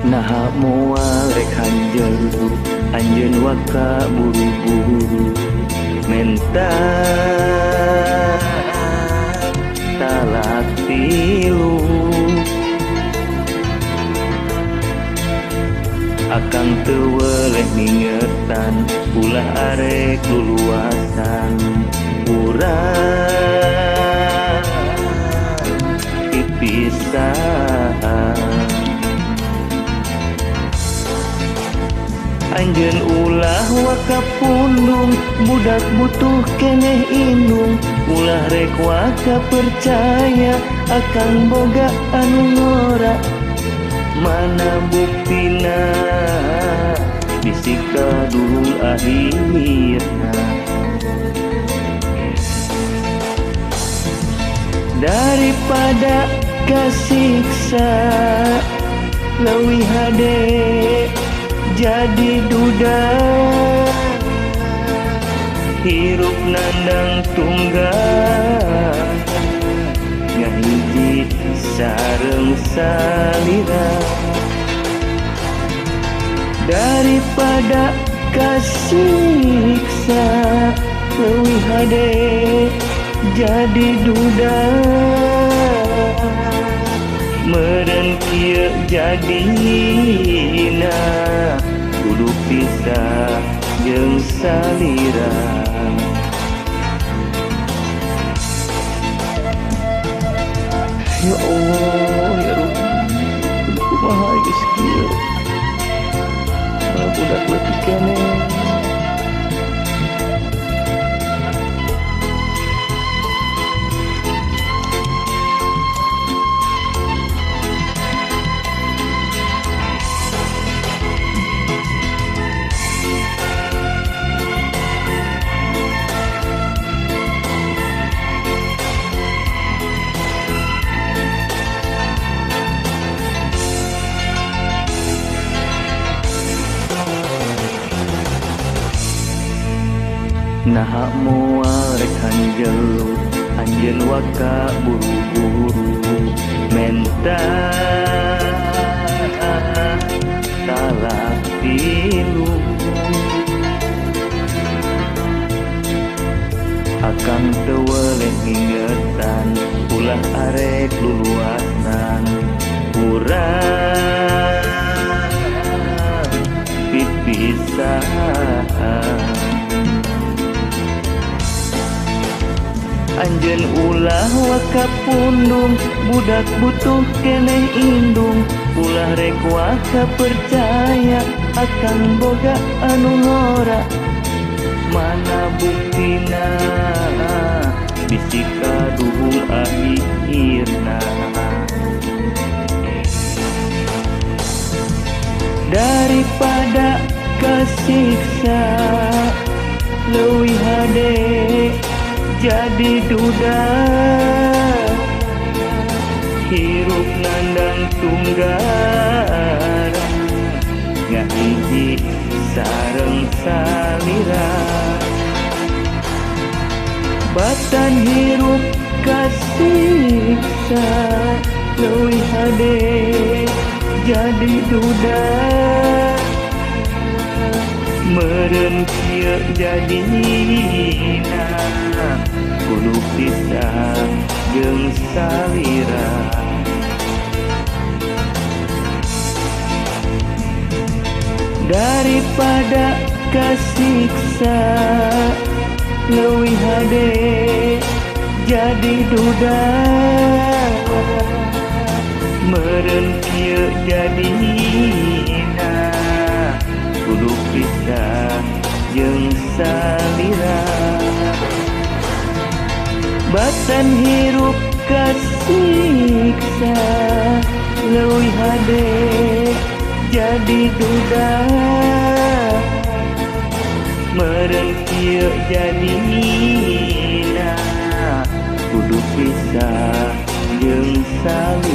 Naha moal rek hanjelu anjeun waka buru-buru menta talak tilu akang teu weleh ningetan ulah arek luluasan urang pipisahan anjeun ulah waka pundung budak butuh keneh indung ulah rek waka percaya akan boga anu ngora mana buktina bisika dulu akhirna daripada kasiksa leuwih hade jadi duda hirup nandang tunggal ngahiji sareng salira daripada kasiksa leuwih hade jadi duda meureun kieu jadina kudu pisah jeung salira ya Allah ya Rabbi kumaha geus kieu budak leutik keneh naha moal rek hanjelu anjeun waka buru-buru menta talak tilu akang teu weleh ngingetan ulah arek luluasan urang pipisahan anjeun ulah waka pundung budak butuh keneh indung ulah rek waka percaya akan boga anu ngora mana buktina bisika duhul akhirna daripada kasiksa leuwih hade jadi duda hirup nandang tunggal ngahiji sareng salira batan hirup kasiksa leuwih hade jadi duda meureun kieu jadina kudu pisah jeung salira daripada kasiksa leuwih hade jadi duda meureun kieu jadina kudu pisah jeung salira batan hirup kasiksa leuwih hade jadi duda meureun kieu jadina kudu pisah jeung salira